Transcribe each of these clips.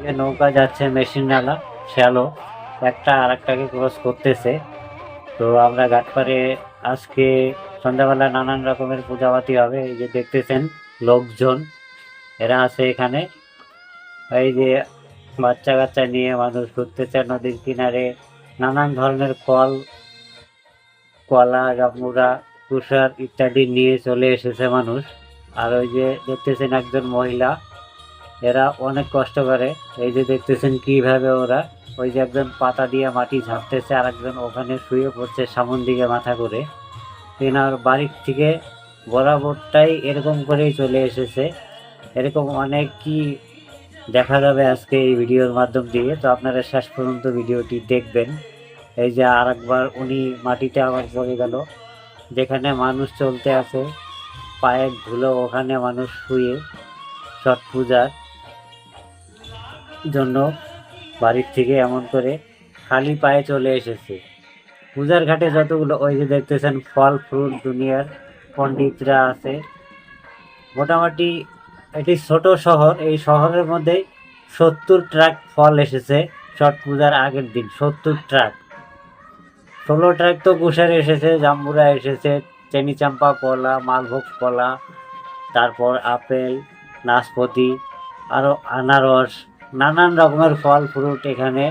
যে নৌকা যাচ্ছে মেশিনওয়ালা শ্যালো, একটা আর একটাকে ক্রস করতেছে। তো আমরা ঘাটপাড়ে আজকে সন্ধ্যাবেলা নানান রকমের পূজাপাতি হবে। এই যে দেখতেছেন লোকজন এরা আছে এখানে। এই যে বাচ্চা কাচ্চা নিয়ে মানুষ ঘুরতেছে নদীর কিনারে। নানান ধরনের ফল, কলা, জাম্বুরা, তুষার ইত্যাদি নিয়ে চলে এসেছে মানুষ। আর ওই যে দেখতেছেন একজন মহিলা, এরা অনেক কষ্ট করে। এই যে দেখতেছেন কিভাবে ওরা, ওই যে একজন পাতা দিয়ে মাটি ঝাড়তেছে আর একজন ওখানে শুয়ে পড়ছে সামন দিকে মাথা করে। তেনার বাড়ির থেকে বরাবরটাই এরকম করেই চলে এসেছে। এরকম অনেক কি দেখা যাবে আজকে এই ভিডিওর মাধ্যম দিয়ে। তো আপনারা শেষ পর্যন্ত ভিডিওটি দেখবেন। এই যে আর একবার উনি মাটিতে আবার পড়ে গেল, যেখানে মানুষ চলতে আছে পায়ের ধুলো, ওখানে মানুষ শুয়ে ছট পূজার জন্য বাড়ির থেকে এমন করে খালি পায়ে চলে এসেছে। পূজার ঘাটে যতগুলো ওই যে দেখতেছেন ফল ফ্রুট দুনিয়ার পণ্ডিতরা আছে। মোটামুটি এটি ছোট শহর, এই শহরের মধ্যে 70 ট্রাক ফল এসেছে ছট পূজার আগের দিন। 70 ট্রাক, 16 ট্রাক তো কুশার এসেছে, জাম্বুরা এসেছে, চেনি চাম্পা কলা, মালভোগ কলা, তারপর আপেল, নাশপাতি, আরও আনারস, নানান রকমের ফল ফ্রুট। এখানে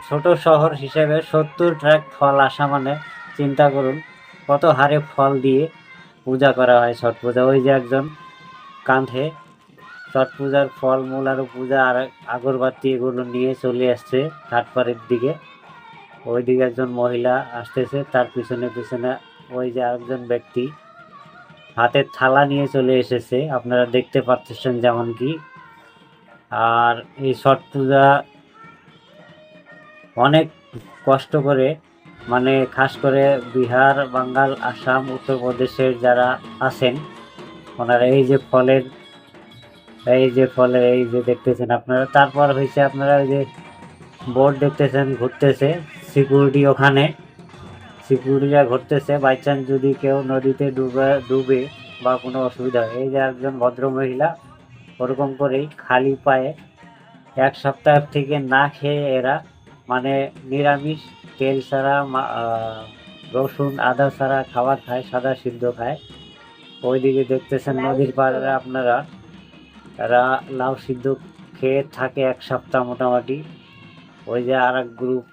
ছোট শহর হিসেবে 70 ট্রাক ফল আসা মানে চিন্তা করুন কত হারে ফল দিয়ে পূজা করা হয় ছট পূজা। ওই যে একজন কাঁধে ছট পূজার ফলমূল আরও পূজা আর আগরবাতি এগুলো নিয়ে চলে আসছে ঘাটপাড়ের দিকে। ওইদিকে একজন মহিলা আসতেছে, তার পিছনে পিছনে ওই যে আরেকজন ব্যক্তি হাতের থালা নিয়ে চলে এসেছে, আপনারা দেখতে পাচ্ছেন যেমন কি। আর এই ছট পূজা অনেক কষ্ট করে, মানে খাস করে বিহার, বাঙ্গাল, আসাম, উত্তরপ্রদেশের যারা আছেন ওনারা এই যে ফলের, এই যে দেখতেছেন আপনারা। তারপর হয়েছে আপনারা ওই যে বোট দেখতেছেন ঘুরতেছে, সিকিউরিটি ওখানে, সিকিউরিটিরা ঘুরতেছে। বাই চান্স যদি কেউ নদীতে ডুবে বা কোনো অসুবিধা হয়, এই যে একজন ভদ্র মহিলা ওরকম করেই খালি পায়ে 1 সপ্তাহ থেকে না খেয়ে এরা, মানে নিরামিষ, তেল ছাড়া, রসুন আদা ছাড়া খাবার খায়, সাদা সিদ্ধ খায়। ওইদিকে দেখতেছেন নদীর পাড়ে আপনারা, এরা লাউ সিদ্ধ খেয়ে থাকে 1 সপ্তাহ মোটামুটি। ওই যে আর এক গ্রুপ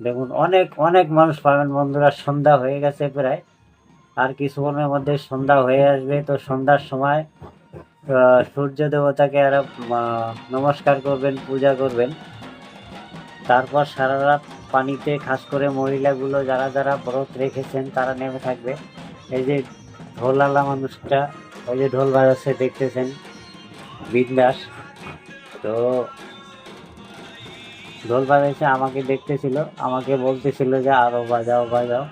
দেখুন, অনেক অনেক মানুষ পাবেন বন্ধুরা। সন্ধ্যা হয়ে গেছে প্রায়, আর কিছুক্ষণের মধ্যে সন্ধ্যা হয়ে আসবে। তো সন্ধ্যার সময় সূর্য দেবতাকে এরা নমস্কার করবেন, পূজা করবেন। তারপর সারা রাত পানিতে, খাস করে মহিলাগুলো যারা যারা ব্রত রেখেছেন তারা নেমে থাকবে। এই যে ঢোলওয়ালা মানুষটা, ওই যে ঢোল বাজাচ্ছে দেখতেছেন, বিন্দাস। তো ঢোল বাজাইছে, আমাকে দেখতেছিল, আমাকে বলতেছিল যে আরো বাজাও বাজাও।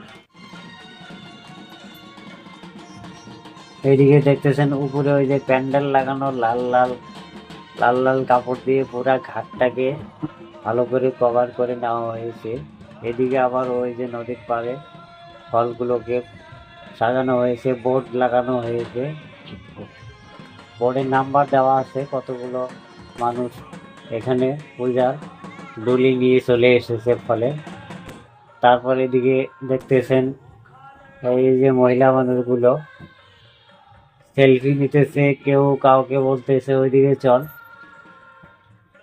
এইদিকে দেখতেছেন উপরে ওই যে প্যান্ডেল লাগানো, লাল লাল লাল লাল কাপড় দিয়ে পুরা ঘাটটাকে ভালো করে কভার করে নেওয়া হয়েছে। এদিকে আবার ওই যে নদীর পাড়ে ফলগুলোকে সাজানো হয়েছে, বোর্ড লাগানো হয়েছে, বোর্ডে নাম্বার দেওয়া আছে কতগুলো মানুষ এখানে পূজার ডলি নিয়ে চলে এসেছে ফলে। তারপর এদিকে দেখতেছেন এই যে মহিলা মানুষগুলো সেলফি নিতেছে, কেউ কাউকে বলতেছে ওইদিকে চল।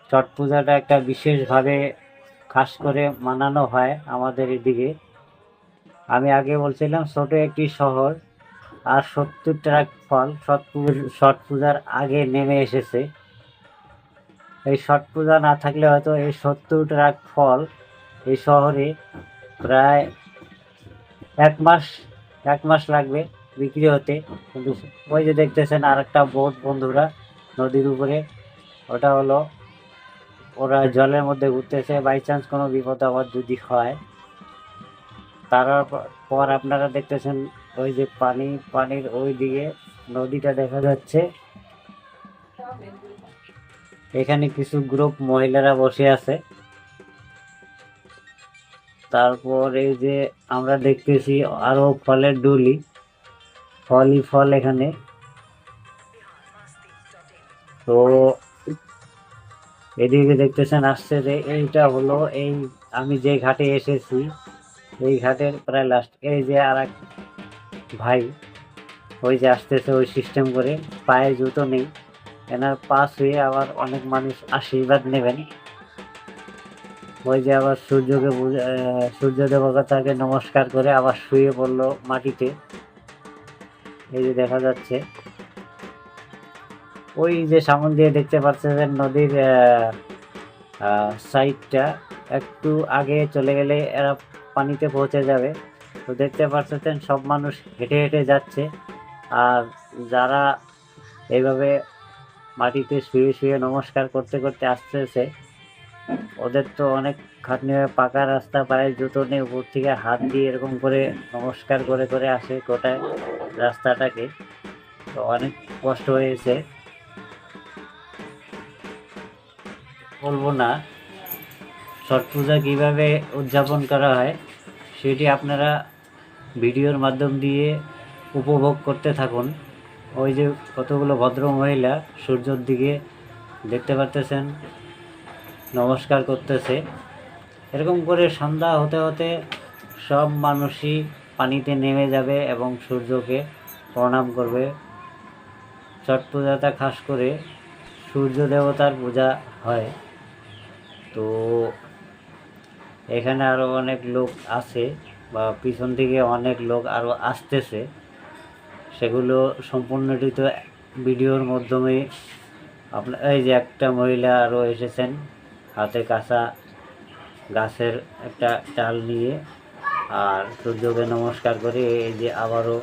ছট পূজাটা একটা বিশেষভাবে খাস করে মানানো হয় আমাদের এদিকে। আমি আগে বলছিলাম ছোট একটি শহর, আর 70 ট্রাক ফল ছট পূজার আগে নেমে এসেছে। এই ছট পূজা না থাকলে হয়তো এই 70 ট্রাক ফল এই শহরে প্রায় 1 মাস 1 মাস লাগবে বিক্রি হতে। কিন্তু ওই যে দেখতেছেন আর একটা বোট বন্ধুরা নদীর উপরে, ওটা হলো ওরা জলের মধ্যে ঘুরতেছে, বাই চান্স কোনো বিপদ আপদ যদি হয়। তারপর আপনারা দেখতেছেন ওই যে পানির ওই দিকে নদীটা দেখা যাচ্ছে। এখানে কিছু গ্রুপ মহিলারা বসে আছে। তারপর এই যে আমরা দেখতেছি আরো ফলের ডুলি, ফলই ফল এখানে। তো এদিকে দেখতেছেন আসছে যে এইটা হলো এই আমি যে ঘাটে এসেছি এই ঘাটের প্রায় লাস্ট। এই যে আর এক ভাই ওই যে আসতেছে ওই সিস্টেম করে, পায়ে জুতো নেই, এনার পা ছুঁয়ে আবার অনেক মানুষ আশীর্বাদ নেবেন। ওই যে আবার সূর্য দেবতাকে নমস্কার করে আবার শুয়ে পড়লো মাটিতে। এই যে দেখা যাচ্ছে ওই যে সামনে দিয়ে দেখতে পাচ্ছেন নদীর সাইডটা একটু আগে চলে গেলে এরা পানিতে পৌঁছে যাবে। তো দেখতে পাচ্ছেন সব মানুষ হেঁটে হেঁটে যাচ্ছে, আর যারা এইভাবে মাটিতে শুয়ে শুয়ে নমস্কার করতে করতে আসতেছে ওদের তো অনেক খাটনি হয়, পাকা রাস্তা, পায়ে জুতো নেই, উপর থেকে হাত দিয়ে এরকম করে নমস্কার করে করে আসে গোটায় রাস্তাটাকে। তো অনেক কষ্ট হয়েছে, বলবো না। ছট পূজা কীভাবে উদযাপন করা হয় সেটি আপনারা ভিডিওর মাধ্যম দিয়ে উপভোগ করতে থাকুন। ওই যে কতগুলো ভদ্র মহিলা সূর্যের দিকে দেখতে পারতেছেন নমস্কার করতেছে। এরকম করে সন্ধ্যা হতে হতে সব মানুষই পানিতে নেমে যাবে এবং সূর্যকে প্রণাম করবে। ছট পূজাটা খাস করে সূর্য দেবতার পূজা হয়। তো এখানে আরও অনেক লোক আছে বা পিছন থেকে অনেক লোক আরও আসতেছে, সেগুলো সম্পূর্ণটি তো ভিডিওর মাধ্যমে আপনার। এই যে একটা মহিলা আরও এসেছেন হাতে কাঁচা গাছের একটা ডাল নিয়ে, আর সূর্যকে নমস্কার করে এই যে আবারও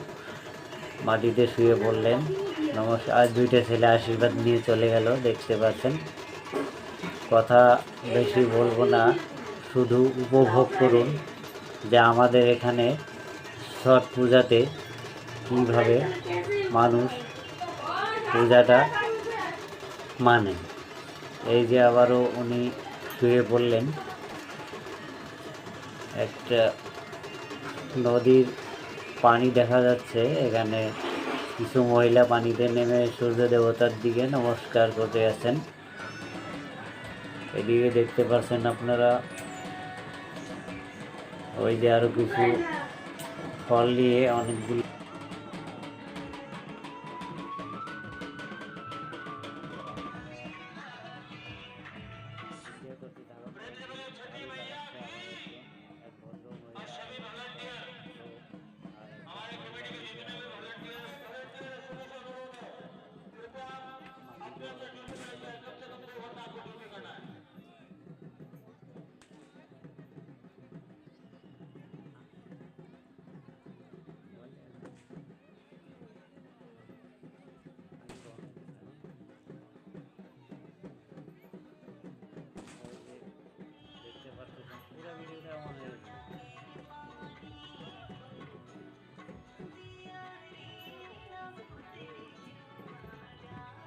মাটিতে শুয়ে পড়লেন নমস্কার। আর দুইটা ছেলে আশীর্বাদ নিয়ে চলে গেল, দেখতে পাচ্ছেন। কথা বেশি বলবো না, শুধু উপভোগ করুন যে আমাদের এখানে ছট পূজাতে কীভাবে মানুষ পূজাটা মানে। এই যে আবারও উনি শুয়ে পড়লেন। একটা নদীর পানি দেখা যাচ্ছে, এখানে কিছু মহিলা পানিতে নেমে সূর্য দেবতার দিকে নমস্কার করতে আছেন। এদিকে দেখতে পাচ্ছেন আপনারা ওই যে আরো কিছু ফল নিয়ে অনেকগুলো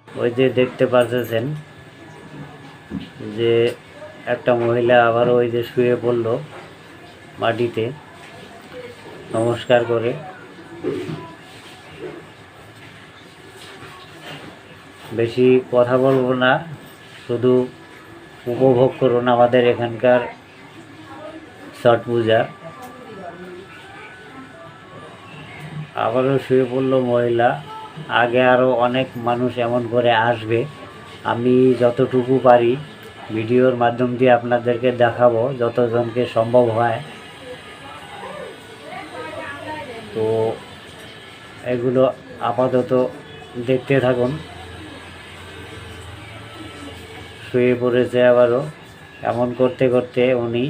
ওই যে দেখতে পাচ্ছেন যে একটা মহিলা আবার ওই যে শুয়ে পড়ল মাটিতে নমস্কার করে। বেশি কথা বলবো না, শুধু উপভোগ করুন আমাদের এখানকার ছট পূজা। আবারও শুয়ে পড়ল মহিলা। আগে আরও অনেক মানুষ এমন করে আসবে, আমি যতটুকু পারি ভিডিওর মাধ্যম দিয়ে আপনাদেরকে দেখাবো যতজনকে সম্ভব হয়। তো এগুলো আপাতত দেখতে থাকুন। শুয়ে পড়েছে আবারও, এমন করতে করতে উনি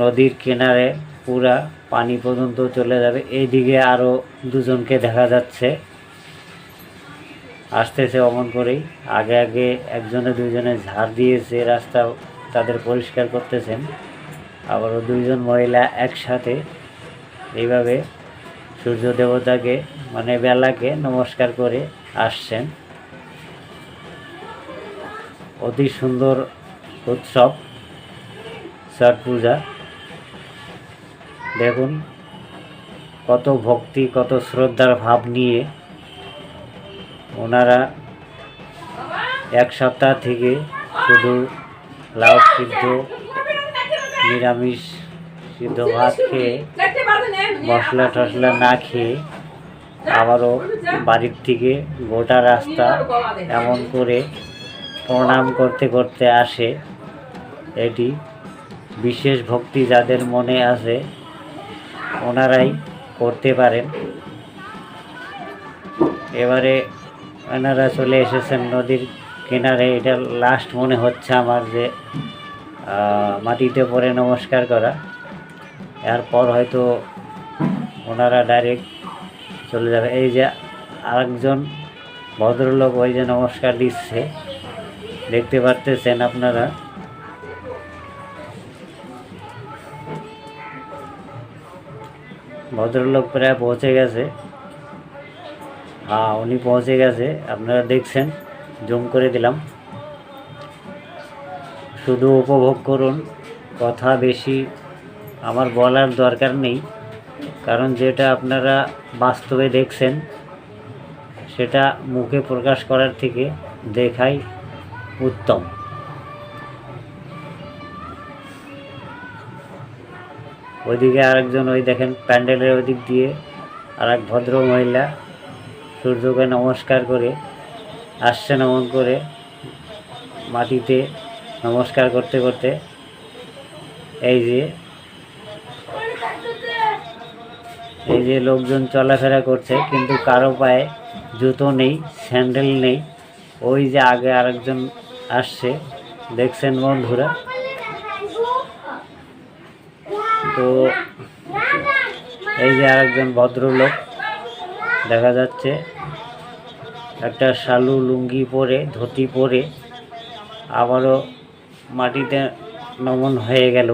নদীর কিনারে পুরা পানি পর্যন্ত চলে যাবে। এইদিকে আরও দুজনকে দেখা যাচ্ছে আসতেছে অমন করেই। আগে আগে একজনে দুইজনে ঝাড় দিয়েছে রাস্তা, তাদের পরিষ্কার করতেছেন। আবারও দুইজন মহিলা একসাথে এইভাবে সূর্য দেবতাকে মানে বেলাকে নমস্কার করে আসছেন। অতি সুন্দর উৎসব ছট পূজা। দেখুন কত ভক্তি, কত শ্রদ্ধার ভাব নিয়ে ওনারা এক সপ্তাহ থেকে শুধু লাউ সিদ্ধ নিরামিষ সিদ্ধ ভাত খেয়ে মশলা টশলা না খেয়ে আবারও বাড়ির থেকে গোটা রাস্তা এমন করে প্রণাম করতে করতে আসে। এটি বিশেষ ভক্তি যাদের মনে আছে ওনারাই করতে পারেন। এবারে ওনারা চলে এসেছেন নদীর কিনারে। এটা লাস্ট মনে হচ্ছে আমার যে মাটিতে পড়ে নমস্কার করা, এরপর হয়তো ওনারা ডাইরেক্ট চলে যাবে। এই যে আরেকজন ভদ্রলোক ওই যে নমস্কার দিচ্ছে, দেখতে পারতেছেন আপনারা। ভদ্রলোক প্রায় পৌঁছে গেছে। উনি পৌঁছে গেছে, আপনারা দেখছেন, জুম করে দিলাম। শুধু উপভোগ করুন, কথা বেশি আমার বলার দরকার নেই, কারণ যেটা আপনারা বাস্তবে দেখছেন সেটা মুখে প্রকাশ করার থেকে দেখাই উত্তম। ওইদিকে আরেকজন, ওই দেখেন প্যান্ডেলের ওই দিক দিয়ে আরেক ভদ্র মহিলা সূর্যকে নমস্কার করে আসছে, নমন করে মাটিতে নমস্কার করতে করতে। এই যে লোকজন চলাফেরা করছে, কিন্তু কারো পায়ে জুতো নেই, স্যান্ডেল নেই। ওই যে আগে আরেকজন আসছে, দেখছেন বন্ধুরা। তো এই যে আরেকজন ভদ্রলোক দেখা যাচ্ছে, একটা শালু লুঙ্গি পরে, ধুতি পরে আবারও মাটিতে নমন হয়ে গেল।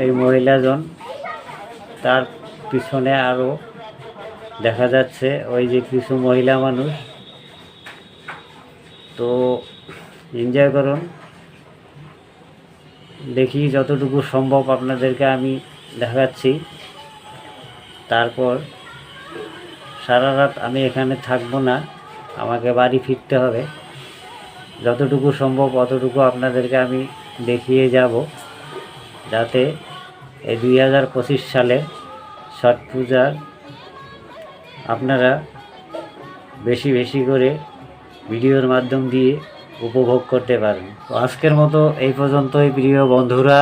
এই মহিলাজন, তার পিছনে আরও দেখা যাচ্ছে ওই যে কিছু মহিলা মানুষ। তো এনজয় করুন, দেখি যতটুকু সম্ভব আপনাদেরকে আমি দেখাচ্ছি। তারপর সারা রাত আমি এখানে থাকবো না, আমাকে বাড়ি ফিরতে হবে। যতটুকু সম্ভব অতটুকু আপনাদেরকে আমি দেখিয়ে যাব, যাতে এই 2025 সালে ছট পূজার আপনারা বেশি বেশি করে ভিডিওর মাধ্যম দিয়ে উপভোগ করতে পারেন। তো আজকের মতো এই পর্যন্তই প্রিয় বন্ধুরা।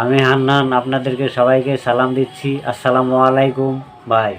আমি হান্নান আপনাদেরকে সবাইকে সালাম দিচ্ছি। আসসালামু আলাইকুম, বাই।